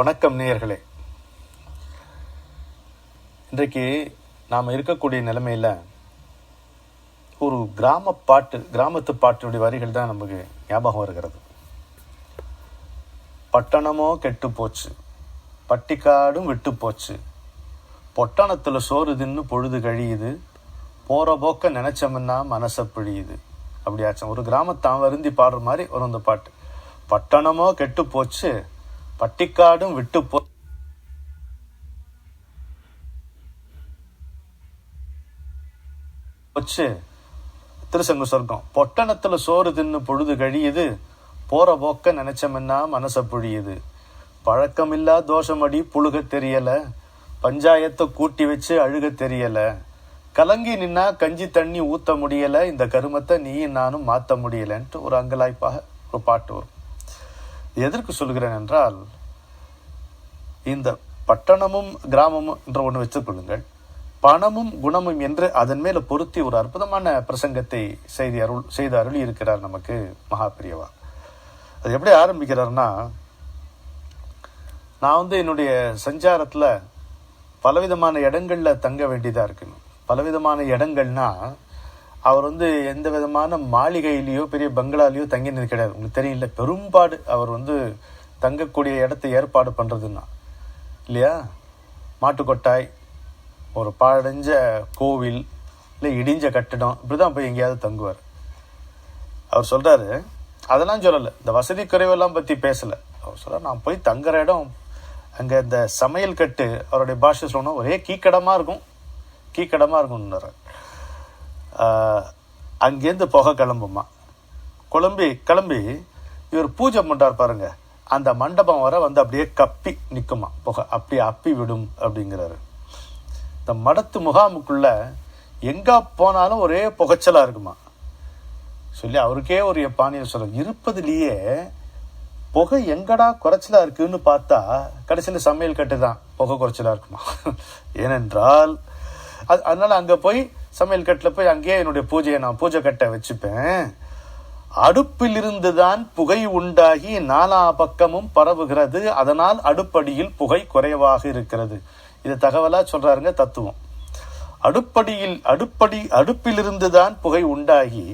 வணக்கம் நேயர்களே. இன்றைக்கு நாம் இருக்கக்கூடிய நிலைமையில் ஒரு கிராமத்து பாட்டினுடைய வரிகள் தான் நமக்கு ஞாபகம் வருகிறது. பட்டணமோ கெட்டு போச்சு, பட்டிக்காடும் விட்டு போச்சு, பொட்டணத்தில் சோறு தின்னு பொழுது கழியுது, போகிற போக்க நினைச்சோம்னா மனசை பிழியுது. அப்படியாச்சும் ஒரு கிராமத்தான் வருந்தி பாடுற மாதிரி வரும் இந்த பாட்டு. பட்டணமோ கெட்டு போச்சு, பட்டிக்காடும் விட்டு போச்சு. திருசங்க சொர்க்கம். பொட்டணத்துல சோறு தின்னு பொழுது கழியுது, போற போக்க நினைச்சோம்னா மனசை புழியுது. பழக்கமில்லா தோஷமடி புழுக தெரியல, பஞ்சாயத்தை கூட்டி வச்சு அழுக தெரியல, கலங்கி நின்னா கஞ்சி தண்ணி ஊத்த முடியல, இந்த கருமத்தை நீயும் நானும் மாற்ற முடியலன்ட்டு ஒரு அங்கலாய்ப்பாக ஒரு பாட்டு வரும். எதற்கு சொல்கிறேன் என்றால், இந்த பட்டணமும் கிராமமும் என்ற ஒன்று வச்சுக்கொள்ளுங்கள், பணமும் குணமும் என்று அதன் மேல பொருத்தி ஒரு அற்புதமான பிரசங்கத்தை செய்து அருளி இருக்கிறார் நமக்கு மகா பெரியவா. அது எப்படி ஆரம்பிக்கிறார்னா, நான் என்னுடைய சஞ்சாரத்துல பலவிதமான இடங்கள்ல தங்க வேண்டியதா இருக்குன்னு. பலவிதமான இடங்கள்னா அவர் எந்த விதமான மாளிகையிலையோ பெரிய பங்களாலேயோ தங்கினது கிடையாது. உங்களுக்கு தெரியல, பெரும்பாடு அவர் தங்கக்கூடிய இடத்தை ஏற்பாடு பண்ணுறதுன்னா இல்லையா, மாட்டுக்கொட்டாய், ஒரு பாழடைஞ்ச கோவில், இல்லை இடிஞ்ச கட்டிடம், இப்படிதான் போய் எங்கேயாவது தங்குவார். அவர் சொல்கிறாரு, அதெல்லாம் சொல்லலை, இந்த வசதி குறைவெல்லாம் பற்றி பேசலை. அவர் சொல்கிறார், நான் போய் தங்குற இடம் அங்கே இந்த சமையல் கட்டு, அவருடைய பாஷை சொல்லணும், ஒரே கீக்கடமாக இருக்கும்னார். அங்கேருந்து புகை கிளம்புமா. கிளம்பி இவர் பூஜை பண்ணுறார் பாருங்க, அந்த மண்டபம் வர அப்படியே கப்பி நிற்குமா, புகை அப்படியே அப்பி விடும் அப்படிங்கிறாரு. இந்த மடத்து முகாமுக்குள்ள எங்க போனாலும் ஒரே புகைச்சலா இருக்குமா சொல்லி அவருக்கே ஒரு பாணியில் சொல்ல, இருப்பதுலேயே புகை எங்கடா குறைச்சலா இருக்குன்னு பார்த்தா கடைசியில் சமையல் கட்டு தான் புகை குறைச்சலா இருக்குமா. ஏனென்றால் அதனால அங்க போய் சமையல் கட்டில் போய் அங்கேயே என்னுடைய நான் பூஜை கட்டை வச்சுப்பேன். அடுப்பிலிருந்து தான் புகை உண்டாகி நாலா பக்கமும் பரவுகிறது, அதனால் அடுப்படியில் புகை குறைவாக இருக்கிறது. இது தகவலா சொல்றாருங்க தத்துவம். அடுப்பிலிருந்து தான் புகை உண்டாகி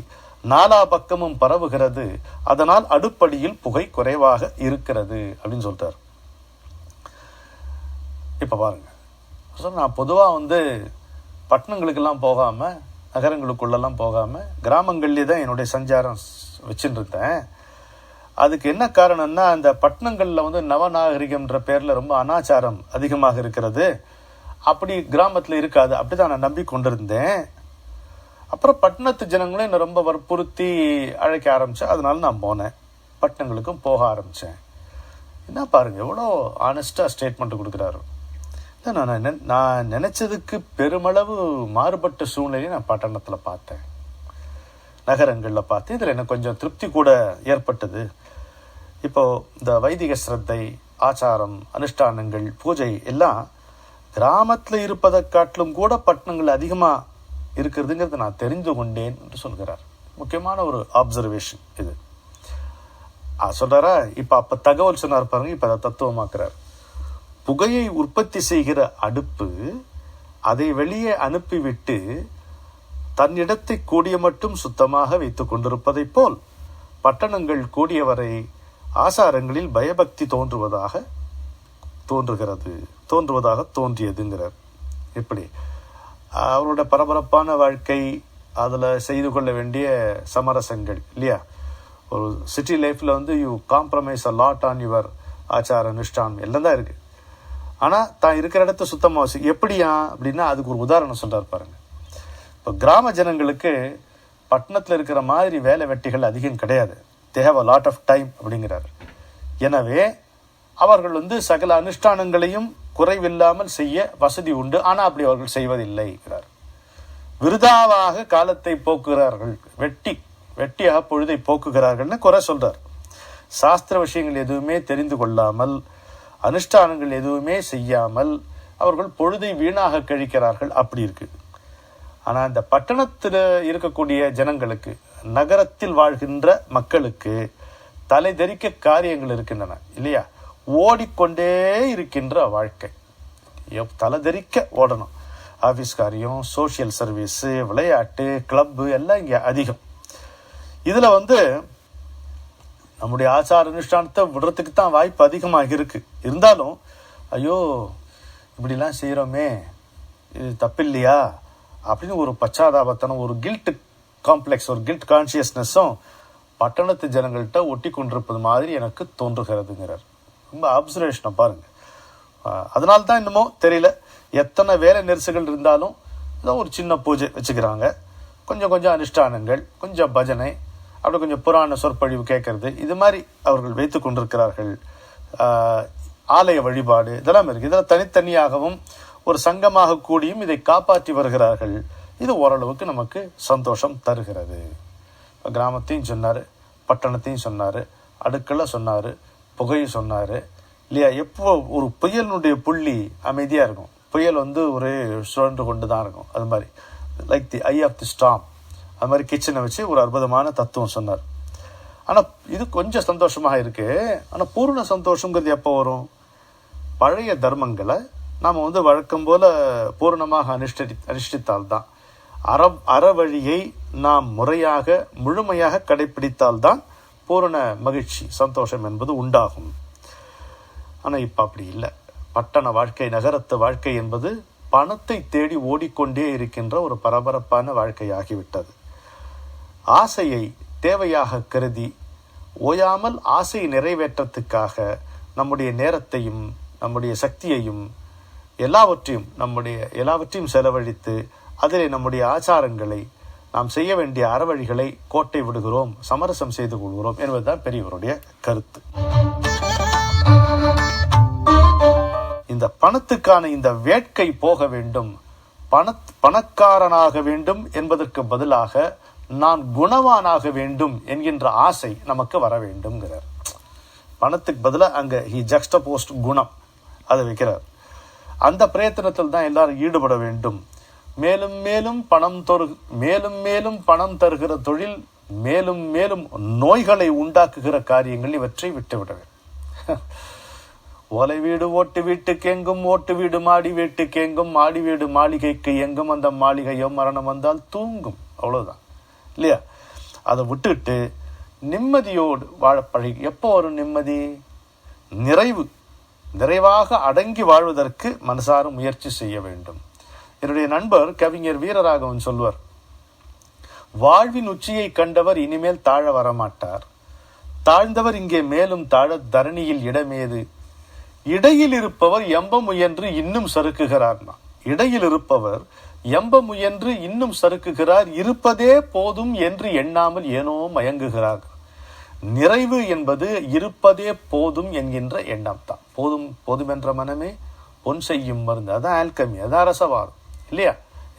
நாலா பக்கமும் பரவுகிறது, அதனால் அடுப்படியில் புகை குறைவாக இருக்கிறது அப்படின்னு சொல்றாரு. இப்ப பாருங்க, நான் பொதுவா பட்டணங்களுக்கெல்லாம் போகாமல், நகரங்களுக்குள்ளெல்லாம் போகாமல், கிராமங்கள்லேயே தான் என்னுடைய சஞ்சாரம் வச்சுட்டு இருந்தேன். அதுக்கு என்ன காரணம்னா, அந்த பட்டணங்களில் நவநாகரிகம்ன்ற பேரில் ரொம்ப அனாச்சாரம் அதிகமாக இருக்கிறது. அப்படி கிராமத்தில் இருக்காது, அப்படி தான் நான் நம்பி கொண்டிருந்தேன். அப்புறம் பட்டணத்து ஜனங்களும் என்னை ரொம்ப வற்புறுத்தி அழைக்க ஆரம்பித்தேன். அதனால நான் போனேன், பட்டணங்களுக்கும் போக ஆரம்பித்தேன். என்ன பாருங்கள், எவ்வளோ ஆனஸ்டாக ஸ்டேட்மெண்ட் கொடுக்குறாரு. நான் நினைச்சதுக்கு பெருமளவு மாறுபட்ட சூழ்நிலையை நான் பட்டணத்தில் பார்த்தேன், நகரங்களில் பார்த்தேன். இதில் எனக்கு கொஞ்சம் திருப்தி கூட ஏற்பட்டது. இப்போ இந்த வைதிக ஸ்ரத்தை, ஆச்சாரம், அனுஷ்டானங்கள், பூஜை எல்லாம் கிராமத்தில் இருப்பதை காட்டிலும் கூட பட்டணங்கள் அதிகமாக இருக்கிறதுங்கிறது நான் தெரிந்து கொண்டேன் என்று சொல்கிறார். முக்கியமான ஒரு ஆப்சர்வேஷன் இது. சொல்றாரா, இப்போ அப்போ தகவல் சொன்னார் பாருங்க, இப்போ அதை தத்துவமாக்குறார். புகையை உற்பத்தி செய்கிற அடுப்பு அதை வெளியே அனுப்பிவிட்டு தன்னிடத்தை கூடிய மட்டும் சுத்தமாக வைத்துக் கொண்டிருப்பதை போல் பட்டணங்கள் கூடியவரை ஆசாரங்களில் பயபக்தி தோன்றியதுங்கிறார். இப்படி அவரோட பரபரப்பான வாழ்க்கை, அதில் செய்து கொள்ள வேண்டிய சமரசங்கள் இல்லையா. ஒரு சிட்டி லைஃப்பில் you compromise a lot on your ஆச்சார அனுஷ்டானம் எல்லாம் தான் இருக்குது. ஆனால் தான் இருக்கிற இடத்த சுத்தமாக எப்படியா அப்படின்னா, அதுக்கு ஒரு உதாரணம் சொல்கிறார் பாருங்க. இப்போ கிராம ஜனங்களுக்கு பட்டணத்தில் இருக்கிற மாதிரி வேலை வெட்டிகள் அதிகம் கிடையாது. They have a lot of time அப்படிங்கிறார். எனவே அவர்கள் சகல அனுஷ்டானங்களையும் குறைவில்லாமல் செய்ய வசதி உண்டு. ஆனால் அப்படி அவர்கள் செய்வதில்லைங்கிறார். விருதாவாக காலத்தை போக்குகிறார்கள், வெட்டியாக பொழுதை போக்குகிறார்கள்னு குறை சொல்றார். சாஸ்திர விஷயங்கள் எதுவுமே தெரிந்து கொள்ளாமல், அனுஷ்டானங்கள் எதுவுமே செய்யாமல் அவர்கள் பொழுதை வீணாக கழிக்கிறார்கள். அப்படி இருக்கு. ஆனால் இந்த பட்டணத்தில் இருக்கக்கூடிய ஜனங்களுக்கு, நகரத்தில் வாழ்கின்ற மக்களுக்கு தலை தெறிக்க காரியங்கள் இருக்கின்றன இல்லையா. ஓடிக்கொண்டே இருக்கின்ற வாழ்க்கை. தலைதெறிக்க ஓடணும். ஆஃபீஸ் காரியம், சோஷியல் சர்வீஸு, விளையாட்டு, கிளப்பு எல்லாம் இங்கே அதிகம். இதில் நம்முடைய ஆச்சார அனுஷ்டானத்தை விடுறதுக்கு தான் வாய்ப்பு அதிகமாக இருக்குது. இருந்தாலும் ஐயோ இப்படிலாம் செய்கிறோமே, இது தப்பில்லையா அப்படின்னு ஒரு பச்சாதாபத்தனம், ஒரு கில்ட் காம்ப்ளெக்ஸ், ஒரு கில்ட் கான்சியஸ்னஸும் பட்டணத்து ஜனங்கள்கிட்ட ஒட்டி கொண்டிருப்பது மாதிரி எனக்கு தோன்றுகிறதுங்கிறார். ரொம்ப அப்சர்வேஷனை பாருங்கள். அதனால்தான் என்னமோ தெரியல, எத்தனை வேலை நெரிசல்கள் இருந்தாலும் ஏதோ ஒரு சின்ன பூஜை வச்சுக்கிறாங்க, கொஞ்சம் கொஞ்சம் அனுஷ்டானங்கள், கொஞ்சம் பஜனை, அப்படி கொஞ்சம் புராண சொற்பொழிவு கேட்கறது, இது மாதிரி அவர்கள் வைத்து கொண்டிருக்கிறார்கள். ஆலய வழிபாடு இதெல்லாம் இருக்குது. இதெல்லாம் தனித்தனியாகவும் ஒரு சங்கமாக கூடியும் இதை காப்பாற்றி வருகிறார்கள். இது ஓரளவுக்கு நமக்கு சந்தோஷம் தருகிறது. கிராமத்தையும் சொன்னார், பட்டணத்தையும் சொன்னார், அடுக்கெல்லாம் சொன்னார், புகையை சொன்னார் இல்லையா. எப்போ ஒரு புயலினுடைய புள்ளி அமைதியாக இருக்கும், புயல் ஒரு சுழன்று கொண்டு தான் இருக்கும். அது மாதிரி like the I of the ஸ்டாம், அது மாதிரி கிச்சனை வச்சு ஒரு அற்புதமான தத்துவம் சொன்னார். ஆனால் இது கொஞ்சம் சந்தோஷமாக இருக்குது. ஆனால் பூர்ண சந்தோஷங்கிறது எப்போ வரும்? பழைய தர்மங்களை நாம் வழக்கம் போல் பூர்ணமாக அனுஷ்டித்தால்தான், அறவழியை நாம் முறையாக முழுமையாக கடைப்பிடித்தால்தான் பூரண மகிழ்ச்சி, சந்தோஷம் என்பது உண்டாகும். ஆனால் இப்போ அப்படி இல்லை. பட்டண வாழ்க்கை, நகரத்து வாழ்க்கை என்பது பணத்தை தேடி ஓடிக்கொண்டே இருக்கின்ற ஒரு பரபரப்பான வாழ்க்கையாகிவிட்டது. ஆசையை தேவையாக கருதி ஓயாமல் ஆசை நிறைவேற்றத்துக்காக நம்முடைய நேரத்தையும் நம்முடைய சக்தியையும் எல்லாவற்றையும் செலவழித்து அதில் நம்முடைய ஆச்சாரங்களை, நாம் செய்ய வேண்டிய அறவழிகளை கோட்டை விடுகிறோம், சமரசம் செய்து கொள்கிறோம் என்பதுதான் பெரியவருடைய கருத்து. இந்த பணத்துக்கான இந்த வேட்கை போக வேண்டும், பணக்காரனாக வேண்டும் என்பதற்கு பதிலாக நான் குணவானாக வேண்டும் என்கின்ற ஆசை நமக்கு வர வேண்டும்ங்கிறார். பணத்துக்கு பதிலாக அங்கே ஹி ஜக்ஸ்டபோஸ்ட் குணம் அதை வைக்கிறார். அந்த பிரயத்தனத்தில் தான் எல்லாரும் ஈடுபட வேண்டும். மேலும் மேலும் பணம் தருகிற தொழில், மேலும் மேலும் நோய்களை உண்டாக்குகிற காரியங்கள், இவற்றை விட்டுவிட வேண்டும். ஓலை வீடு ஓட்டு வீட்டுக்கு எங்கும், ஓட்டு வீடு மாடி வீட்டுக்கு எங்கும், மாடி வீடு மாளிகைக்கு எங்கும், அந்த மாளிகையோ மரணம் வந்தால் தூங்கும், அவ்வளவுதான் இல்லையா. அதை விட்டுட்டு நிம்மதியோடு வாழ பழகி. எப்போ வரும் நிம்மதி? நிறைவாக அடங்கி வாழ்வதற்கு மனசார முயற்சி செய்ய வேண்டும். என்னுடைய நண்பர் கவிஞர் வீரராகவன் சொல்வார், வாழ்வின் உச்சியை கண்டவர் இனிமேல் தாழ வரமாட்டார், தாழ்ந்தவர் இங்கே மேலும் தாழ தரணியில் இடமேது, இடையில் இருப்பவர் எம்ப முயன்று இன்னும் சறுக்குகிறார். இடையில் இருப்பவர் எம்ப முயன்று இன்னும் சறுக்குகிறார், இருப்பதே போதும் என்று எண்ணாமல் ஏனோ மயங்குகிறார். நிறைவு என்பது இருப்பதே போதும் என்கின்ற எண்ணம் தான். போதும் என்ற மனமே பொன் செய்யும் மருந்து. அதான் ஆல்கமி, அதான் ரசவாதம் இல்லையா.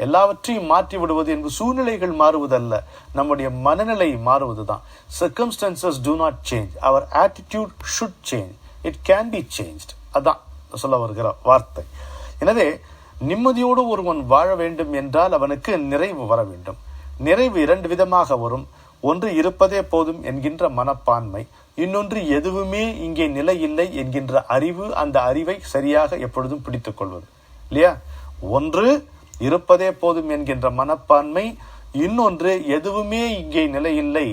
எல்லாவற்றையும் மாற்றி விடுவது என்பது சூழ்நிலைகள் மாறுவதல்ல, நம்முடைய மனநிலை மாறுவது தான். Circumstances do not change, our attitude should change, it can be changed. அதான் சொல்ல வருகிற வார்த்தை. எனவே நிம்மதியோடு ஒருவன் வாழ வேண்டும் என்றால் அவனுக்கு நிறைவு வர வேண்டும். நிறைவு இரண்டு விதமாக வரும். ஒன்று இருப்பதே போதும் என்கின்ற மனப்பான்மை, இன்னொன்று எதுவுமே இங்கே நிலை இல்லை என்கின்ற அறிவு. அந்த அறிவை சரியாக எப்பொழுதும் பிடித்துக் கொள்வது இல்லையா. ஒன்று இருப்பதே போதும் என்கின்ற மனப்பான்மை, இன்னொன்று எதுவுமே இங்கே நிலையில்லை,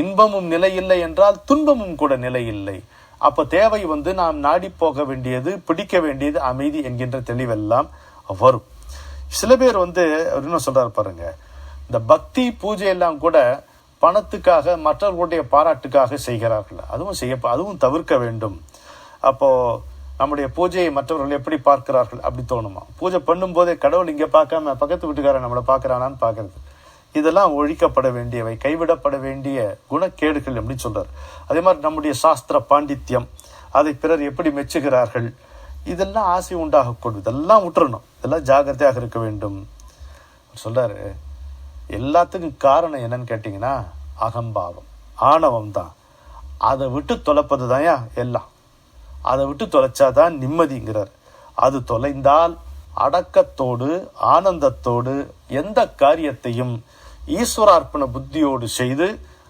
இன்பமும் நிலையில்லை என்றால் துன்பமும் கூட நிலையில்லை. அப்ப தேவை நாம் நாடி போக வேண்டியது, பிடிக்க வேண்டியது அமைதி என்கின்ற தெளிவெல்லாம் வரும். சில பேர் என்ன சொல்றாரு பாருங்க, இந்த பக்தி பூஜை எல்லாம் கூட பணத்துக்காக, மற்றவர்களுடைய பாராட்டுக்காக செய்கிறார்கள். அதுவும் தவிர்க்க வேண்டும். அப்போ நம்முடைய பூஜையை மற்றவர்கள் எப்படி பார்க்கிறார்கள் அப்படி தோணுமா? பூஜை பண்ணும் போதே கடவுள் இங்கே பார்க்காம பக்கத்து வீட்டுக்காரன் நம்மளை பார்க்கறானான்னு பார்க்கறது, இதெல்லாம் ஒழிக்கப்பட வேண்டியவை, கைவிடப்பட வேண்டிய குணக்கேடுகள் அப்படின்னு சொல்றாரு. அதே மாதிரி நம்முடைய சாஸ்திர பாண்டித்யம், அதை பிறர் எப்படி மெச்சுகிறார்கள், இதெல்லாம் ஆசை உண்டாகக்கூடும். இதெல்லாம் விட்டுறணும், இதெல்லாம் ஜாகிரதையாக இருக்க வேண்டும் சொல்றாரு. எல்லாத்துக்கும் காரணம் என்னன்னு கேட்டீங்கன்னா அகம்பாவம், ஆணவம் தான். அதை விட்டு தொலைப்பது தான் எல்லாம். அதை விட்டு தொலைச்சாதான் நிம்மதிங்கிறார். அது தொலைந்தால் அடக்கத்தோடு ஆனந்தத்தோடு எந்த காரியத்தையும் ஈஸ்வரார்ப்பண புத்தியோடு செய்து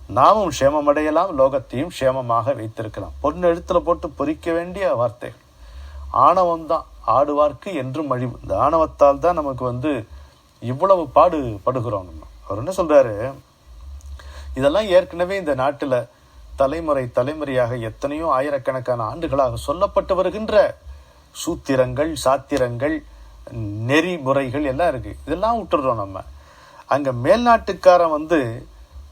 நாமும் க்ஷேமமடையலாம், லோகத்தையும் க்ஷேமமாக வைத்திருக்கலாம். பொண்ணு எழுத்துல போட்டு பொறிக்க வேண்டிய வார்த்தைகள். ஆணவம் தான் ஆடுவார்க்கு என்றும் அழிவு. இந்த ஆணவத்தால் தான் நமக்கு இவ்வளவு பாடுபடுகிறோம். நம்ம அவர் என்ன சொல்றாரு, இதெல்லாம் ஏற்கனவே இந்த நாட்டுல தலைமுறை தலைமுறையாக எத்தனையோ ஆயிரக்கணக்கான ஆண்டுகளாக சொல்லப்பட்டு வருகின்ற சூத்திரங்கள், சாத்திரங்கள், நெறிமுறைகள் எல்லாம் இருக்கு. இதெல்லாம் விட்டுடுறோம் நம்ம. அங்க மேல்நாட்டுக்காரன்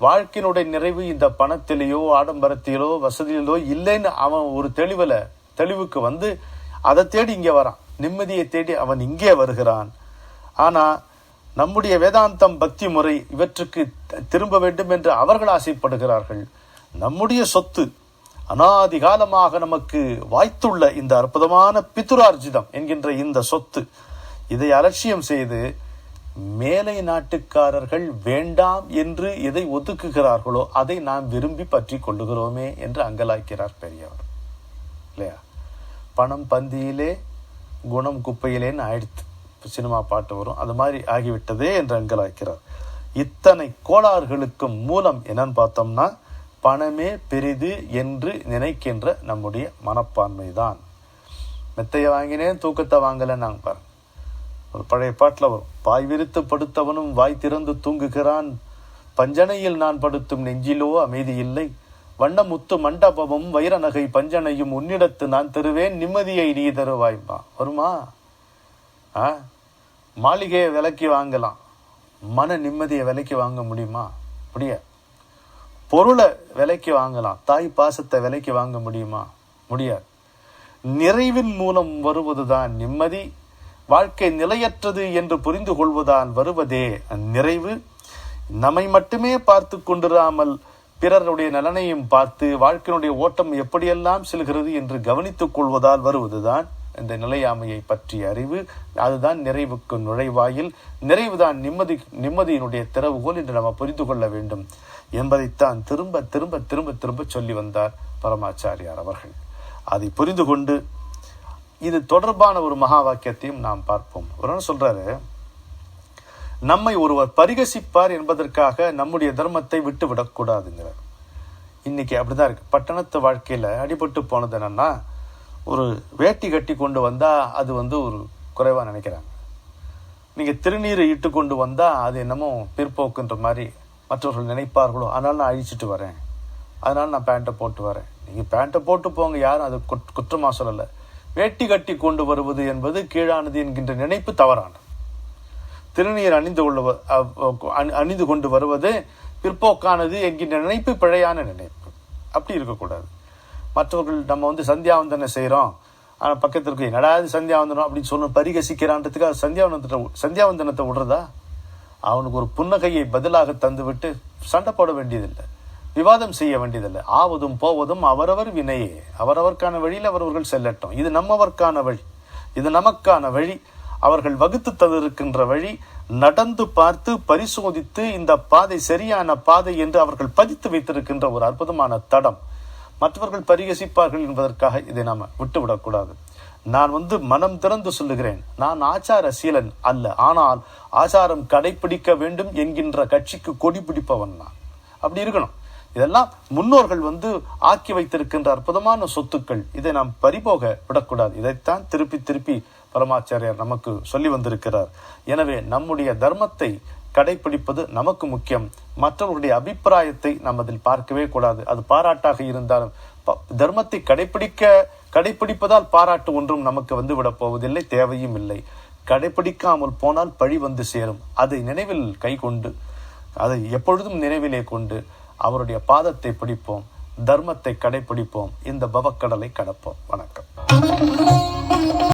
வாழ்க்கையினுடைய நிறைவு இந்த பணத்திலேயோ ஆடம்பரத்திலோ வசதியிலோ இல்லைன்னு அவன் ஒரு தெளிவுக்கு அதை தேடி இங்கே வரான். நிம்மதியை தேடி அவன் இங்கே வருகிறான். ஆனா நம்முடைய வேதாந்தம், பக்தி முறை இவற்றுக்கு திரும்ப வேண்டும் என்று அவர்கள் ஆசைப்படுகிறார்கள். நம்முடைய சொத்து, அனாதி காலமாக நமக்கு வாய்த்துள்ள இந்த அற்புதமான பிதுரார்ஜிதம் என்கின்ற இந்த சொத்து, இதை அலட்சியம் செய்து மேலை நாட்டுக்காரர்கள் வேண்டாம் என்று எதை ஒதுக்குகிறார்களோ அதை நாம் விரும்பி பற்றி கொள்ளுகிறோமே என்று அங்கலாய்க்கிறார் பெரியவர். இல்லையா? பணம் பந்தியிலே குணம் குப்பையிலேன்னு ஆயிடுத்து. சினிமா பாட்டு வரும், அது மாதிரி ஆகிவிட்டதே என்று அங்கலாய்க்கிறார். இத்தனை கோளாறுகளுக்கும் மூலம் என்னன்னு பார்த்தோம்னா பணமே பெரிது என்று நினைக்கின்ற நம்முடைய மனப்பான்மை தான். மெத்தையை வாங்கினேன் தூக்கத்தை வாங்கல. நாங்க பாருங்க, ஒரு பழைய பாட்டில் வரும், பாய் விரித்து படுத்தவனும் வாய் திறந்து தூங்குகிறான், பஞ்சனையில் நான் படுத்தும் நெஞ்சிலோ அமைதி இல்லை, வண்ண முத்து மண்டபமும் வைர நகை பஞ்சனையும் உன்னிடத்து நான் தருவேன், நிம்மதியை நீ தருவாய்மா. வருமா? மாளிகையை விலைக்கு வாங்கலாம், மன நிம்மதியை விலைக்கு வாங்க முடியுமா? முடியாது. பொருளை விலைக்கு வாங்கலாம், தாய் பாசத்தை விலைக்கு வாங்க முடியுமா? முடியாது. நிறைவின் மூலம் வருவதுதான் நிம்மதி. வாழ்க்கை நிலையற்றது என்று புரிந்து கொள்வதால் வருவதே நிறைவு. நம்மை மட்டுமே பார்த்து கொண்டிராமல் பிறருடைய நலனையும் பார்த்து வாழ்க்கையினுடைய ஓட்டம் எப்படியெல்லாம் செல்கிறது என்று கவனித்துக் கொள்வதால் வருவதுதான் இந்த நிலையாமையை பற்றிய அறிவு. அதுதான் நிறைவுக்கு நுழைவாயில். நிறைவுதான் நிம்மதியினுடைய திறவுகோல் என்று நம்ம புரிந்து கொள்ள வேண்டும் என்பதைத்தான் திரும்ப திரும்ப திரும்ப திரும்ப சொல்லி வந்தார் பரமாச்சாரியார் அவர்கள். அதை புரிந்து கொண்டு இது தொடர்பான ஒரு மகா வாக்கியத்தையும் நாம் பார்ப்போம். ஒரு சொல்றாரு, நம்மை ஒருவர் பரிகசிப்பார் என்பதற்காக நம்முடைய தர்மத்தை விட்டு விடக்கூடாதுங்கிறார். இன்னைக்கு அப்படிதான் இருக்கு. பட்டணத்து வாழ்க்கையில அடிபட்டு போனது என்னன்னா, ஒரு வேட்டி கட்டி கொண்டு வந்தா அது ஒரு குறைவா நினைக்கிறாங்க. நீங்க திருநீரை இட்டு கொண்டு வந்தா அது என்னமோ பிற்போக்குன்ற மாதிரி மற்றவர்கள் நினைப்பார்களோ, அதனால நான் அழிச்சிட்டு வரேன், அதனால நான் பேண்ட்டை போட்டு வரேன். நீங்க பேண்ட்டை போட்டு போங்க, யாரும் அது குற்றமா சொல்லலை. வேட்டி கட்டி கொண்டு வருவது என்பது கீழானது என்கின்ற நினைப்பு தவறானது. திருநீர் அணிந்து கொண்டு வருவது பிற்போக்கானது என்கின்ற நினைப்பு பிழையான நினைப்பு. அப்படி இருக்கக்கூடாது. மற்றவர்கள் நம்ம சந்தியாவந்தனை செய்கிறோம், ஆனால் பக்கத்திற்கு என்னடாது சந்தியாவந்தனம் அப்படின்னு சொன்ன பரிகசிக்கிறான்றதுக்காக சந்தியாவந்தனத்தை விடுறதா? அவனுக்கு ஒரு புன்னகையை பதிலாக தந்துவிட்டு சண்டை போட வேண்டியதில்லை, விவாதம் செய்ய வேண்டியதில்லை. ஆவதும் போவதும் அவரவர் வினையே, அவரவர்க்கான வழியில் அவரவர்கள் செல்லட்டும். இது நம்மவர்க்கான வழி, இது நமக்கான வழி, அவர்கள் வகுத்து தந்திருக்கின்ற வழி. நடந்து பார்த்து பரிசோதித்து இந்த பாதை சரியான பாதை என்று அவர்கள் பதித்து வைத்திருக்கின்ற ஒரு அற்புதமான தடம். மற்றவர்கள் பரிகசிப்பார்கள் என்பதற்காக இதை நாம விட்டுவிடக்கூடாது. நான் மனம் திறந்து சொல்லுகிறேன், நான் ஆச்சார சீலன் அல்ல, ஆனால் ஆச்சாரம் கடைபிடிக்க வேண்டும் என்கின்ற கட்சிக்கு கொடி பிடிப்பவன் நான். அப்படி இருக்கணும். இதெல்லாம் முன்னோர்கள் ஆக்கி வைத்திருக்கின்ற அற்புதமான சொத்துக்கள். இதை நாம் பறிபோக விடக்கூடாது. இதைத்தான் திருப்பி திருப்பி பரமாச்சாரியார் நமக்கு சொல்லி வந்திருக்கிறார். எனவே நம்முடைய தர்மத்தை கடைபிடிப்பது நமக்கு முக்கியம். மற்றவர்களுடைய அபிப்பிராயத்தை நாம் அதில் பார்க்கவே கூடாது. அது பாராட்டாக இருந்தாலும் தர்மத்தை கடைபிடிப்பதால் பாராட்டு ஒன்றும் நமக்கு விடப் போவதில்லை, தேவையும் இல்லை. கடைபிடிக்காமல் போனால் பழி சேரும். அதை நினைவில் கை கொண்டு, அதை எப்பொழுதும் நினைவிலே கொண்டு அவருடைய பாதத்தை பிடிப்போம், தர்மத்தை கடைபிடிப்போம், இந்த பவக்கடலை கடப்போம். வணக்கம்.